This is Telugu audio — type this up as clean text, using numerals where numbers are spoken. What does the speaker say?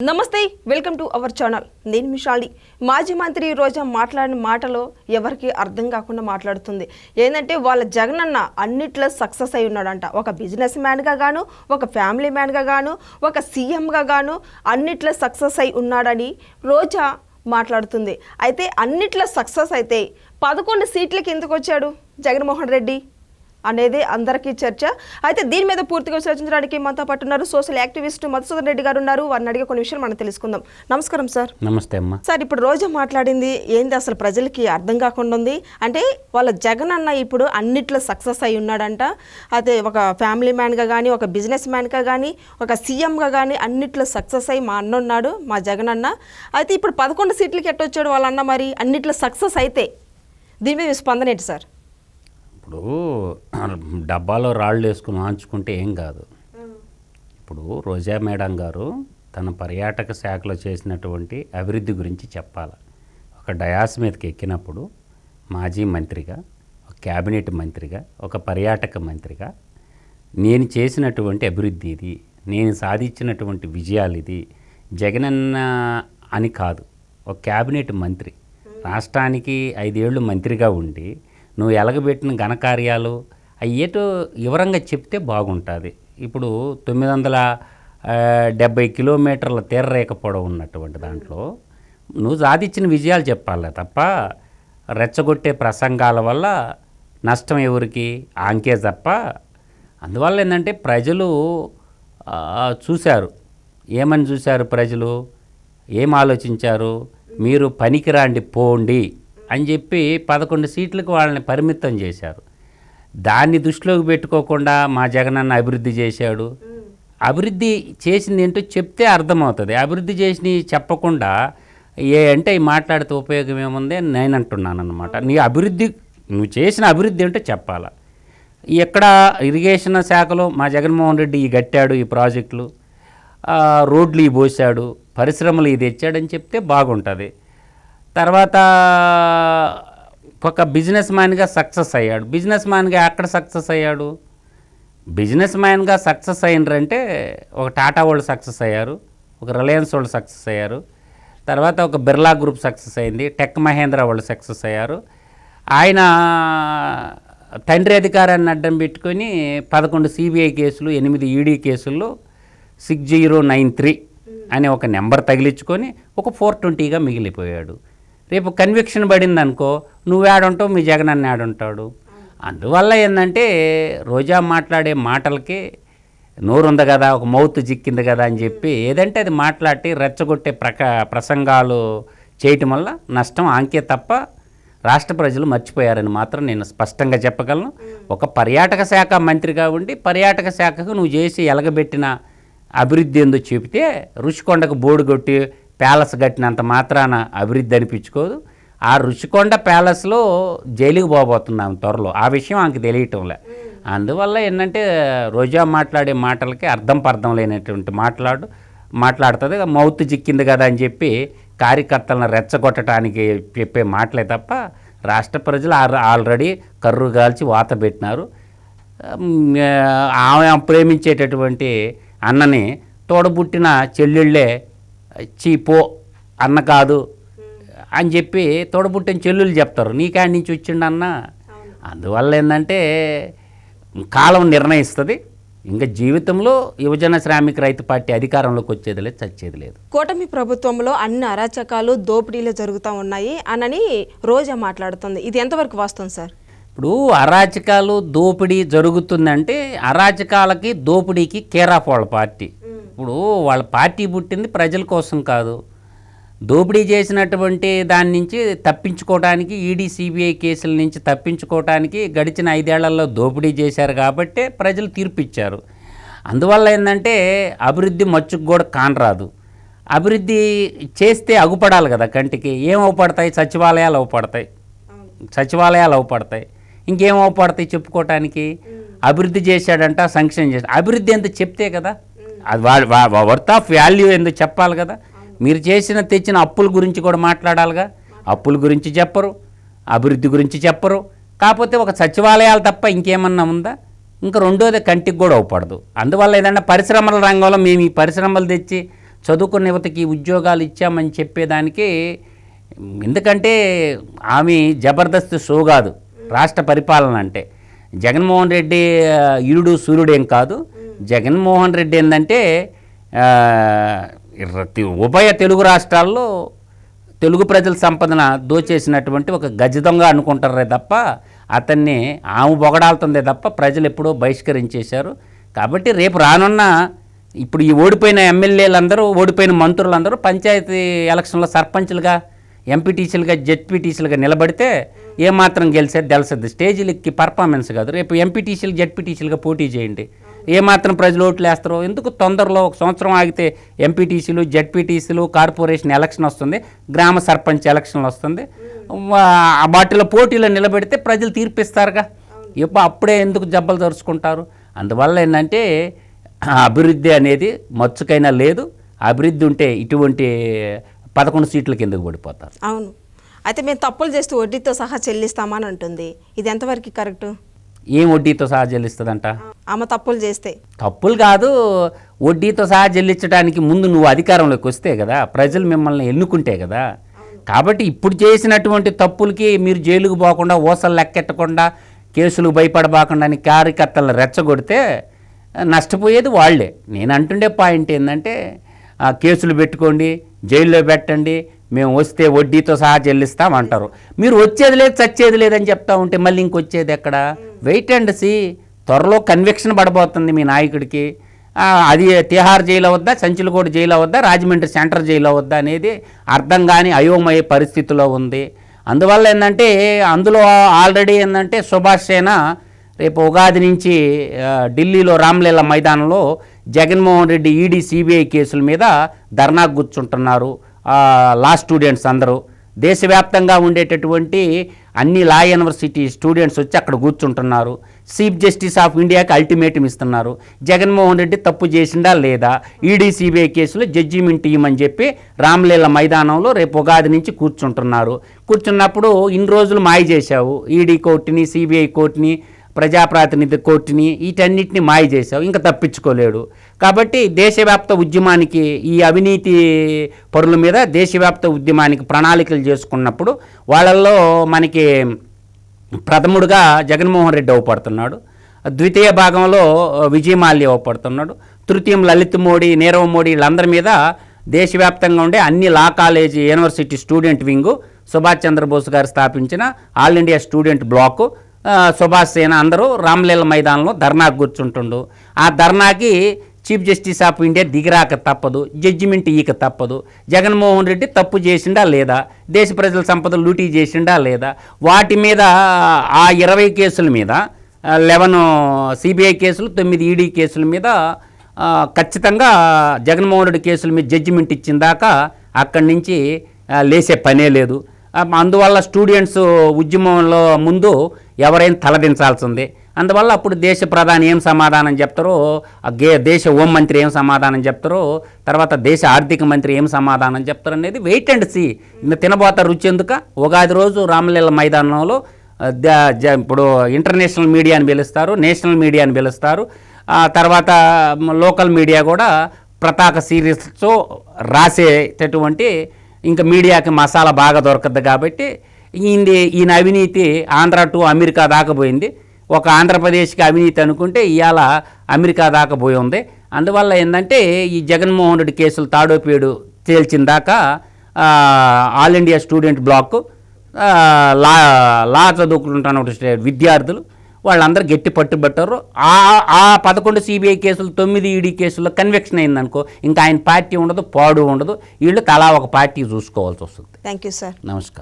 నమస్తే, వెల్కమ్ టు అవర్ ఛానల్. నేను మిషాలి. మాజీ మంత్రి రోజా మాట్లాడిన మాటలో ఎవరికి అర్థం కాకుండా మాట్లాడుతుంది. ఏంటంటే వాళ్ళ జగనన్న అన్నిట్లో సక్సెస్ అయి ఉన్నాడంట. ఒక బిజినెస్ మ్యాన్గా గాను, ఒక ఫ్యామిలీ మ్యాన్గా గాను, ఒక సీఎంగా గాను అన్నిట్లో సక్సెస్ అయి ఉన్నాడని రోజా మాట్లాడుతుంది. అయితే అన్నిట్లో సక్సెస్ అయితే 11 సీట్లకి ఎందుకు వచ్చాడు జగన్మోహన్ రెడ్డి అనేది అందరికీ చర్చ. అయితే దీని మీద పూర్తిగా చర్చించడానికి మనతో పాటు ఉన్నారు సోషల్ యాక్టివిస్ట్ మధుసూదన్ రెడ్డి గారు ఉన్నారు. వారిని అడిగే కొన్ని విషయాలు మనం తెలుసుకుందాం. నమస్కారం సార్. నమస్తే అమ్మా. సార్, ఇప్పుడు రోజా మాట్లాడింది ఏంది అసలు ప్రజలకి అర్థం కాకుండా ఉంది. అంటే వాళ్ళ జగన్ అన్న ఇప్పుడు అన్నిట్లో సక్సెస్ అయి ఉన్నాడంట. అయితే ఒక ఫ్యామిలీ మ్యాన్గా కానీ, ఒక బిజినెస్ మ్యాన్గా కానీ, ఒక సీఎంగా కానీ అన్నిట్లో సక్సెస్ అయ్యి మా అన్న ఉన్నాడు, మా జగన్ అన్న. అయితే ఇప్పుడు 11 సీట్లకి ఎట్టొచ్చాడు వాళ్ళ అన్న. మరి అన్నిట్లో సక్సెస్ అయితే దీని మీద స్పందన ఏంటి సార్? ఇప్పుడు డబ్బాలో రాళ్ళు వేసుకుని వాంచుకుంటే ఏం కాదు. ఇప్పుడు రోజా మేడం గారు తన పర్యాటక శాఖలో చేసినటువంటి అభివృద్ధి గురించి చెప్పాలి. ఒక డయాస్ మీదకి ఎక్కినప్పుడు మాజీ మంత్రిగా, ఒక క్యాబినెట్ మంత్రిగా, ఒక పర్యాటక మంత్రిగా నేను చేసినటువంటి అభివృద్ధి ఇది, నేను సాధించినటువంటి విజయాలు ఇది, జగనన్న అని కాదు. ఒక క్యాబినెట్ మంత్రి రాష్ట్రానికి 5 ఏళ్ళు మంత్రిగా ఉండి నువ్వు ఎలగబెట్టిన ఘనకార్యాలు అయ్యేటో వివరంగా చెప్తే బాగుంటుంది. ఇప్పుడు 970 కిలోమీటర్ల తీరరేఖ పొడవు ఉన్నటువంటి దాంట్లో నువ్వు సాధించిన విజయాలు చెప్పాలి తప్ప రెచ్చగొట్టే ప్రసంగాల వల్ల నష్టం ఎవరికి? ఆంకే తప్ప. అందువల్ల ఏంటంటే ప్రజలు చూశారు. ఏమని చూశారు ప్రజలు? ఏం ఆలోచించారు? మీరు పనికిరాండి పోండి అని చెప్పి 11 సీట్లకు వాళ్ళని పరిమితం చేశారు. దాన్ని దృష్టిలోకి పెట్టుకోకుండా మా జగనన్న అభివృద్ధి చేశాడు. అభివృద్ధి చేసింది ఏంటో చెప్తే అర్థమవుతుంది. అభివృద్ధి చేసి చెప్పకుండా అంటే మాట్లాడితే ఉపయోగం ఏముంది నేను అంటున్నాను అన్నమాట. నీ అభివృద్ధి, నువ్వు చేసిన అభివృద్ధి ఏంటో చెప్పాలా. ఎక్కడ ఇరిగేషన్ శాఖలో మా జగన్మోహన్ రెడ్డి ఈ కట్టాడు, ఈ ప్రాజెక్టులు, రోడ్లు ఈ పోసాడు, పరిశ్రమలు ఇది తెచ్చాడని చెప్తే బాగుంటుంది. తర్వాత ఒక బిజినెస్ మ్యాన్గా సక్సెస్ అయ్యాడు. బిజినెస్ మ్యాన్గా ఎక్కడ సక్సెస్ అయ్యాడు? బిజినెస్ మ్యాన్గా సక్సెస్ అయినరంటే ఒక టాటా వాళ్ళు సక్సెస్ అయ్యారు, ఒక రిలయన్స్ వాళ్ళు సక్సెస్ అయ్యారు, తర్వాత ఒక బిర్లా గ్రూప్ సక్సెస్ అయింది, టెక్ మహేంద్ర వాళ్ళు సక్సెస్ అయ్యారు. ఆయన తండ్రి అధికారాన్ని అడ్డం పెట్టుకొని 11 సిబిఐ కేసులు, 8 ఈడీ కేసుల్లో 6093 అనే ఒక నెంబర్ తగిలించుకొని ఒక 420గా మిగిలిపోయాడు. రేపు కన్విక్షన్ పడింది అనుకో, నువ్వు ఆడుంటావు, మీ జగన్ అన్న ఆడుంటాడు. అందువల్ల ఏంటంటే రోజా మాట్లాడే మాటలకి నోరుంది కదా, ఒక మౌత్ చిక్కింది కదా అని చెప్పి ఏదంటే అది మాట్లాడి రెచ్చగొట్టే ప్రసంగాలు చేయటం వల్ల నష్టం ఆంకే తప్ప రాష్ట్ర ప్రజలు మర్చిపోయారని మాత్రం నేను స్పష్టంగా చెప్పగలను. ఒక పర్యాటక శాఖ మంత్రిగా ఉండి పర్యాటక శాఖకు నువ్వు చేసి ఎలగబెట్టిన అభివృద్ధి ఏందో చెబితే రుషికొండకు బోర్డు కొట్టి ప్యాలెస్ కట్టినంత మాత్రాన అభివృద్ధి అనిపించుకోదు. ఆ రుషికొండ ప్యాలెస్లో జైలుకి పోబోతున్నాం త్వరలో. ఆ విషయం ఆమెకు తెలియటంలే. అందువల్ల ఏంటంటే రోజా మాట్లాడే మాటలకి అర్థం లేనటువంటి మాట్లాడుతుంది. మౌత్ చిక్కింది కదా అని చెప్పి కార్యకర్తలను రెచ్చగొట్టడానికి చెప్పే మాటలే తప్ప రాష్ట్ర ప్రజలు ఆల్రెడీ కర్రు కాల్చి వాత పెట్టినారు. ఆమె ప్రేమించేటటువంటి అన్నని తోడబుట్టిన చెల్లెళ్ళే చీపో అన్న కాదు అని చెప్పి తోడబుట్టిన చెల్లెళ్ళు చెప్తారు, నీకాడి నుంచి వచ్చిండు అన్న. అందువల్ల ఏంటంటే కాలం నిర్ణయిస్తుంది. ఇంకా జీవితంలో యువజన శ్రామిక రైతు పార్టీ అధికారంలోకి వచ్చేది లేదు, చచ్చేది లేదు. కూటమి ప్రభుత్వంలో అన్ని అరాచకాలు, దోపిడీలు జరుగుతూ ఉన్నాయి అని రోజా మాట్లాడుతుంది. ఇది ఎంతవరకు వాస్తవం సార్? ఇప్పుడు అరాచకాలు, దోపిడీ జరుగుతుందంటే అరాచకాలకి, దోపిడీకి కేర్ ఆఫ్ వాళ్ళ పార్టీ. ఇప్పుడు వాళ్ళ పార్టీ పుట్టింది ప్రజల కోసం కాదు. దోపిడీ చేసినటువంటి దాని నుంచి తప్పించుకోవడానికి, ఈడీ సిబిఐ కేసుల నుంచి తప్పించుకోవడానికి గడిచిన 5 ఏళ్లలో దోపిడీ చేశారు కాబట్టి ప్రజలు తీర్పు ఇచ్చారు. అందువల్ల ఏంటంటే అభివృద్ధి మచ్చుకు కూడా కానరాదు. అభివృద్ధి చేస్తే అగుపడాలి కదా కంటికి. ఏం అవపడతాయి? సచివాలయాలు అవపడతాయి. ఇంకేం అవపడతాయి చెప్పుకోవటానికి? అభివృద్ధి చేశాడంట, సంక్షేమం చేశాడు. అభివృద్ధి ఎంత చెప్తే కదా, అది వర్త్ ఆఫ్ వాల్యూ ఎందుకు చెప్పాలి కదా. మీరు తెచ్చిన అప్పుల గురించి కూడా మాట్లాడాలిగా. అప్పుల గురించి చెప్పరు, అభివృద్ధి గురించి చెప్పరు. కాకపోతే ఒక సచివాలయాలు తప్ప ఇంకేమన్నా ఉందా? ఇంకా రెండోది కంటికి కూడా అవపడదు. అందువల్ల ఏదన్నా పరిశ్రమల రంగంలో మేము ఈ పరిశ్రమలు తెచ్చి చదువుకున్న యువతకి ఉద్యోగాలు ఇచ్చామని చెప్పేదానికి, ఎందుకంటే ఆమె జబర్దస్త్ షో కాదు రాష్ట్ర పరిపాలన అంటే. జగన్మోహన్ రెడ్డి ఇరుడు సూర్యుడేం కాదు. జగన్మోహన్ రెడ్డి ఏంటంటే ఉభయ తెలుగు రాష్ట్రాల్లో తెలుగు ప్రజల సంపదన దోచేసినటువంటి ఒక గజ దొంగ అనుకుంటారే తప్ప అతన్ని ఆమె పొగడాలుతుందే తప్ప ప్రజలు ఎప్పుడో బహిష్కరించేశారు. కాబట్టి రేపు రానున్న ఇప్పుడు ఈ ఓడిపోయిన ఎమ్మెల్యేలందరూ, ఓడిపోయిన మంత్రులందరూ పంచాయతీ ఎలక్షన్లో సర్పంచ్లుగా, ఎంపీటీసీలుగా, జెడ్పీటీసీలుగా నిలబడితే ఏమాత్రం గెలిచేది తెలుస్తుంది. స్టేజీలు ఎక్కి పర్ఫార్మెన్స్ కాదు. రేపు ఎంపీటీసీలు, జెడ్పీటీసీలుగా పోటీ చేయండి, ఏమాత్రం ప్రజలు ఓట్లు వేస్తారో. ఎందుకు తొందరలో 1 సంవత్సరం ఆగితే ఎంపీటీసీలు, జెడ్పీటీసీలు, కార్పొరేషన్ ఎలక్షన్ వస్తుంది, గ్రామ సర్పంచ్ ఎలక్షన్లు వస్తుంది. వాటిలో పోటీలో నిలబెడితే ప్రజలు తీర్పిస్తారుగా. అప్పుడే ఎందుకు జబ్బలు తరుచుకుంటారు? అందువల్ల ఏంటంటే అభివృద్ధి అనేది మచ్చుకైనా లేదు. అభివృద్ధి ఉంటే ఇటువంటి 11 సీట్ల కిందకు పడిపోతారు. అవును. అయితే మేము తప్పులు చేస్తూ వడ్డీతో సహా చెల్లిస్తామని అంటుంది. ఇది ఎంతవరకు కరెక్ట్? ఏం వడ్డీతో సహా చెల్లిస్తుందంట? ఆమె తప్పులు చేస్తే. తప్పులు కాదు, వడ్డీతో సహా చెల్లించడానికి ముందు నువ్వు అధికారంలోకి వస్తే కదా, ప్రజలు మిమ్మల్ని ఎన్నుకుంటే కదా. కాబట్టి ఇప్పుడు చేసినటువంటి తప్పులకి మీరు జైలుకు పోకుండా, ఊసలు లెక్కెట్టకుండా, కేసులు భయపడబాకుండా అని కార్యకర్తలను రెచ్చగొడితే నష్టపోయేది వాళ్ళే. నేను అంటుండే పాయింట్ ఏంటంటే కేసులు పెట్టుకోండి, జైల్లో పెట్టండి, మేము వస్తే వడ్డీతో సహా చెల్లిస్తామంటారు. మీరు వచ్చేది లేదు, చచ్చేది లేదని చెప్తా ఉంటే మళ్ళీ ఇంకొచ్చేది ఎక్కడ? Wait and see. త్వరలో కన్విక్షన్ పడబోతుంది మీ నాయకుడికి. అది తిహార్ జైలు అవద్దా, సంచులకోట జైలు అవద్దా, రాజమండ్రి సెంట్రల్ జైలు అవద్దా అనేది అర్థం కాని అయోమయ పరిస్థితిలో ఉంది. అందువల్ల ఏంటంటే అందులో ఆల్రెడీ ఏంటంటే సుభాష్ సేన రేపు ఉగాది నుంచి ఢిల్లీలో రామ్లీలా మైదానంలో జగన్మోహన్ రెడ్డి ఈడీ సిబిఐ కేసుల మీద ధర్నాకు కూర్చుంటున్నారు. లా స్టూడెంట్స్ అందరూ దేశవ్యాప్తంగా ఉండేటటువంటి అన్ని లా యూనివర్సిటీ స్టూడెంట్స్ వచ్చి అక్కడ కూర్చుంటున్నారు. చీఫ్ జస్టిస్ ఆఫ్ ఇండియాకి అల్టిమేటం ఇస్తున్నారు. జగన్మోహన్ రెడ్డి తప్పు చేసిండా లేదా, ఈడీ సిబిఐ కేసులో జడ్జిమెంట్ ఇవ్వమని చెప్పి రామ్లీలా మైదానంలో రేపు ఉగాది నుంచి కూర్చుంటున్నారు. కూర్చున్నప్పుడు ఇన్ని రోజులు మాయ చేశావు, ఈడీ కోర్టుని, సిబిఐ కోర్టుని, ప్రజాప్రాతినిధ్య కోర్టుని, వీటన్నిటిని మాయ చేశావు, ఇంకా తప్పించుకోలేడు. కాబట్టి దేశవ్యాప్త ఉద్యమానికి, ఈ అవినీతి పరుల మీద దేశవ్యాప్త ఉద్యమానికి ప్రణాళికలు చేసుకున్నప్పుడు వాళ్ళల్లో మనకి ప్రథముడుగా జగన్మోహన్ రెడ్డి అవపడుతున్నాడు, ద్వితీయ భాగంలో విజయమాల్య అవపడుతున్నాడు, తృతీయం లలిత్ మోడీ, నీరవ్ మోడీ, వీళ్ళందరి మీద దేశవ్యాప్తంగా ఉండే అన్ని law college, university student wing, Subhash Chandrabose గారు స్థాపించిన all India student block, Subhash Sena అందరూ రామ్లీలా మైదానంలో ధర్నాకు కూర్చుంటుండు. ఆ ధర్నాకి చీఫ్ జస్టిస్ ఆఫ్ ఇండియా దిగిరాక తప్పదు, జడ్జిమెంట్ ఇయ్యక తప్పదు. జగన్మోహన్ రెడ్డి తప్పు చేసిండా లేదా, దేశ ప్రజల సంపద లూటీ చేసిండా లేదా, వాటి మీద ఆ 20 కేసుల మీద 11 సిబిఐ కేసులు, 9 ఈడీ కేసుల మీద ఖచ్చితంగా జగన్మోహన్ రెడ్డి కేసుల మీద జడ్జిమెంట్ ఇచ్చిన దాకా అక్కడి నుంచి లేసే పనే లేదు. అందువల్ల స్టూడెంట్స్ ఉద్యమంలో ముందు ఎవరైనా తలదించాల్సిందే. అందువల్ల అప్పుడు దేశ ప్రధాని ఏం సమాధానం చెప్తారో, దేశ హోంమంత్రి ఏం సమాధానం చెప్తారో, తర్వాత దేశ ఆర్థిక మంత్రి ఏం సమాధానం చెప్తారు అనేది వెయిట్ అండ్ సీ. తినబోత రుచి ఎందుక? ఉగాది రోజు రామ్లీలా మైదానంలో ఇప్పుడు ఇంటర్నేషనల్ మీడియాని పిలుస్తారు, నేషనల్ మీడియాని పిలుస్తారు, తర్వాత లోకల్ మీడియా కూడా ప్రతాక సిరీస్తో రాసేటటువంటి ఇంకా మీడియాకి మసాలా బాగా దొరకద్దు. కాబట్టి ఈయన అవినీతి ఆంధ్ర టు అమెరికా దాకా పోయింది. ఒక ఆంధ్రప్రదేశ్కి అవినీతి అనుకుంటే ఇవాళ అమెరికా దాకా పోయి ఉంది. అందువల్ల ఏంటంటే ఈ జగన్మోహన్ రెడ్డి కేసులు తాడోపేడు తేల్చిన దాకా ఆల్ ఇండియా స్టూడెంట్ బ్లాక్, లా చదువుకుంటున్న విద్యార్థులు వాళ్ళందరూ గట్టి పట్టుబట్టారు. ఆ 11 సిబిఐ కేసులు, 9 ఈడీ కేసుల్లో కన్విక్షన్ అయిందనుకో, ఇంకా ఆయన పార్టీ ఉండదు, పాడు ఉండదు. వీళ్ళు తలా ఒక పార్టీ చూసుకోవాల్సి వస్తుంది. Thank you sir. నమస్కారం.